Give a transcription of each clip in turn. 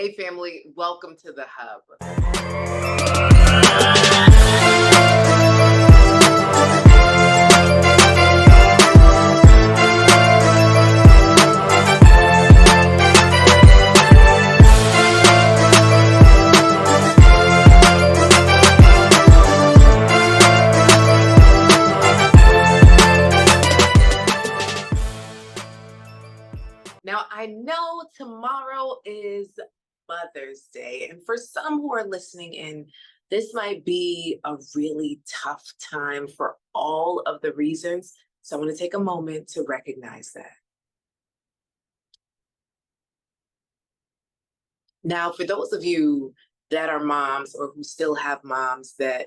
Hey, family, welcome to the Hub. Now, I know tomorrow is Mother's Day, and for some who are listening in, this might be a really tough time for all of the reasons. So, I want to take a moment to recognize that. Now, for those of you that are moms or who still have moms that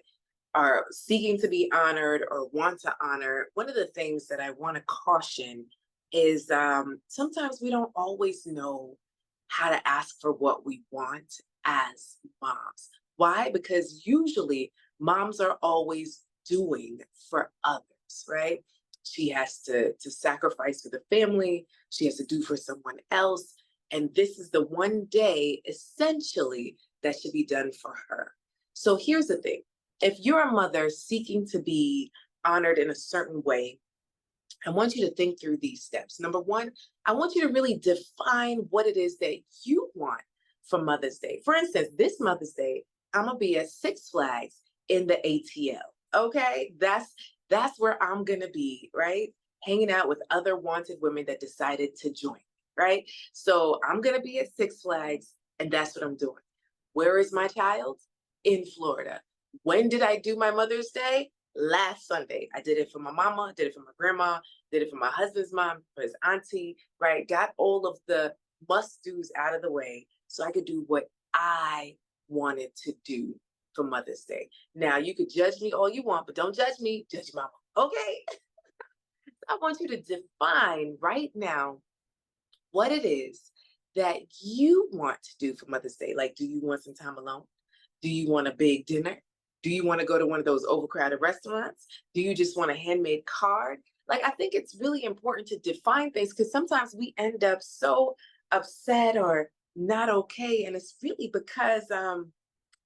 are seeking to be honored or want to honor, one of the things that I want to caution is sometimes we don't always know how to ask for what we want as moms. Why? Because usually moms are always doing for others, right? She has to sacrifice for the family, she has to do for someone else. And this is the one day essentially that should be done for her. So here's the thing, if you're a mother seeking to be honored in a certain way, I want you to think through these steps. Number one, I want you to really define what it is that you want for Mother's Day. For instance, this Mother's Day, I'm gonna be at Six Flags in the ATL. Okay, that's where I'm gonna be, right? Hanging out with other wanted women that decided to join, right? So I'm gonna be at Six Flags, and that's what I'm doing. Where is my child? In Florida. When did I do my Mother's Day? Last Sunday. I did it for my mama, did it for my grandma, did it for my husband's mom, for his auntie, right? Got all of the must do's out of the way so I could do what I wanted to do for Mother's Day. Now, you could judge me all you want, but don't judge me, judge your mama. Okay? I want you to define right now what it is that you want to do for Mother's Day. Like, do you want some time alone? Do you want a big dinner? Do you want to go to one of those overcrowded restaurants? Do you just want a handmade card? Like, I think it's really important to define things because sometimes we end up so upset or not okay. And it's really because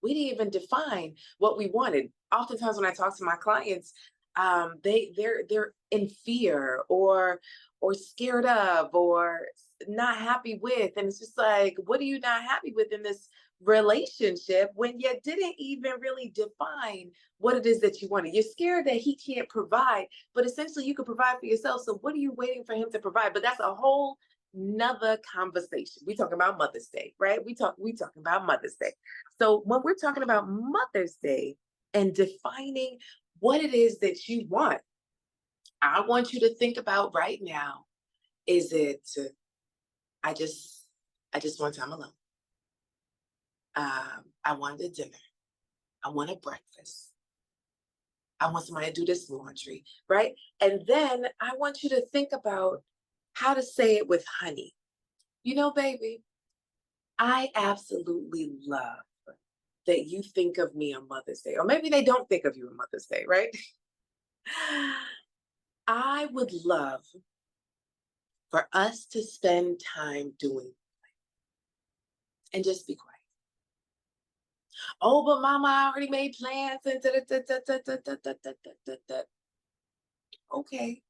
we didn't even define what we wanted. Oftentimes when I talk to my clients, they're in fear or scared of or not happy with. And it's just like, what are you not happy with in this relationship when you didn't even really define what it is that you wanted? You're scared that he can't provide, but essentially you could provide for yourself. So what are you waiting for him to provide? But that's a whole another conversation. We talking about Mother's Day, right? We talking about Mother's Day. So when we're talking about Mother's Day and defining what it is that you want, I want you to think about right now, is it I just I just want time alone. I want a dinner. I want a breakfast. I want somebody to do this laundry, right? And then I want you to think about how to say it with honey. You know, baby, I absolutely love that you think of me on Mother's Day, or maybe they don't think of you on Mother's Day, right? I would love for us to spend time doing and just be quiet. Oh, but mama, I already made plans and da, da, da, da, da, da, da, da, da, da, da. Okay.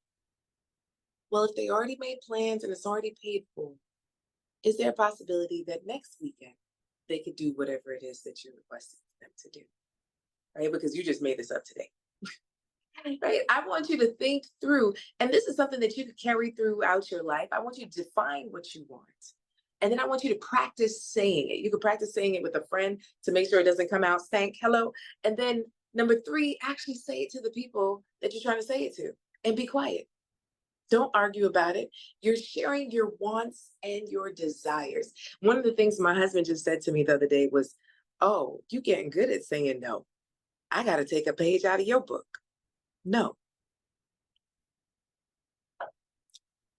Well, if they already made plans and it's already paid for, is there a possibility that next weekend they could do whatever it is that you're requesting them to do? Right? Because you just made this up today. Right? I want you to think through, and this is something that you could carry throughout your life. I want you to define what you want. And then I want you to practice saying it. You can practice saying it with a friend to make sure it doesn't come out stank. Hello. And then number three, actually say it to the people that you're trying to say it to and be quiet. Don't argue about it. You're sharing your wants and your desires. One of the things my husband just said to me the other day was, oh, you getting good at saying no. I got to take a page out of your book. No.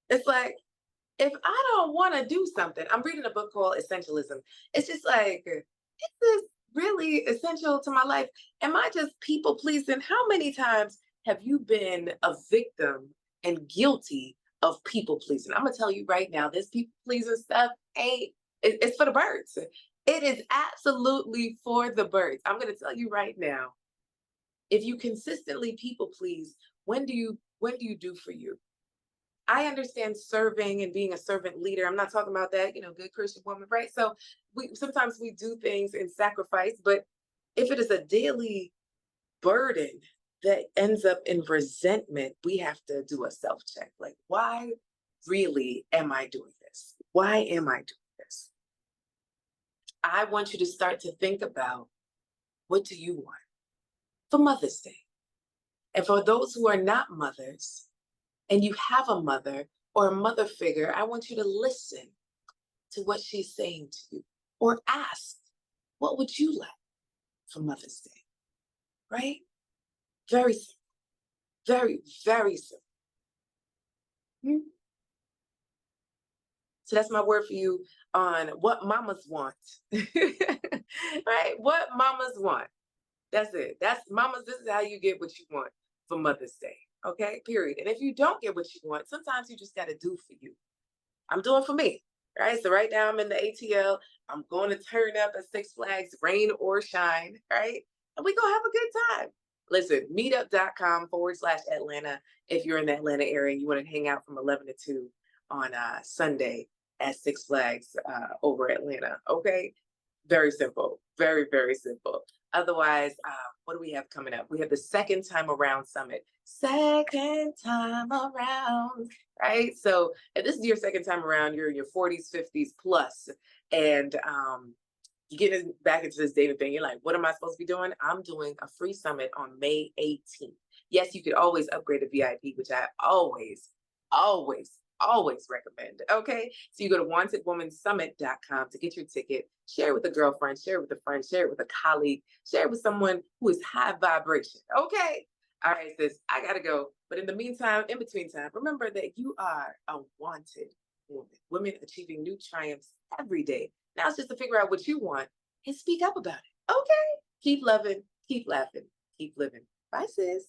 It's like, if I don't want to do something, I'm reading a book called Essentialism. It's just like, is this really essential to my life? Am I just people pleasing? How many times have you been a victim and guilty of people pleasing? I'm gonna tell you right now, this people pleasing stuff ain't It's for the birds. It is absolutely for the birds. I'm going to tell you right now, if you consistently people please, when do you do for you? I understand serving and being a servant leader. I'm not talking about that, good Christian woman, right? So we sometimes we do things in sacrifice, but if it is a daily burden that ends up in resentment, we have to do a self check. Like, why really am I doing this? Why am I doing this? I want you to start to think about, what do you want for Mother's Day? And for those who are not mothers and you have a mother or a mother figure, I want you to listen to what she's saying to you or ask, what would you like for Mother's Day? Right? Very simple. Very, very simple. Hmm? So that's my word for you on what mamas want. Right? What mamas want. That's it. That's mamas. This is how you get what you want for Mother's Day. Okay, period. And if you don't get what you want, sometimes you just got to do for you. I'm doing for me. Right. So right now I'm in the ATL. I'm going to turn up at Six Flags, rain or shine. Right. And we gonna have a good time. Listen, meetup.com/Atlanta. If you're in the Atlanta area and you want to hang out from 11 to 2 on Sunday at Six Flags over Atlanta. Okay. Very simple. Very, very simple. Otherwise, what do we have coming up? We have the second time around summit. Second time around, right? So if this is your second time around, you're in your 40s, 50s plus, and you get back into this David thing. You're like, what am I supposed to be doing? I'm doing a free summit on May 18th. Yes, you could always upgrade to VIP, which I always recommend. Okay. So you go to wantedwomansummit.com to get your ticket, share it with a girlfriend, share it with a friend, share it with a colleague, share it with someone who is high vibration. Okay. All right, sis, I gotta go. But in the meantime, in between time, remember that you are a wanted woman. Women achieving new triumphs every day. Now it's just to figure out what you want and speak up about it. Okay. Keep loving, keep laughing, keep living. Bye, sis.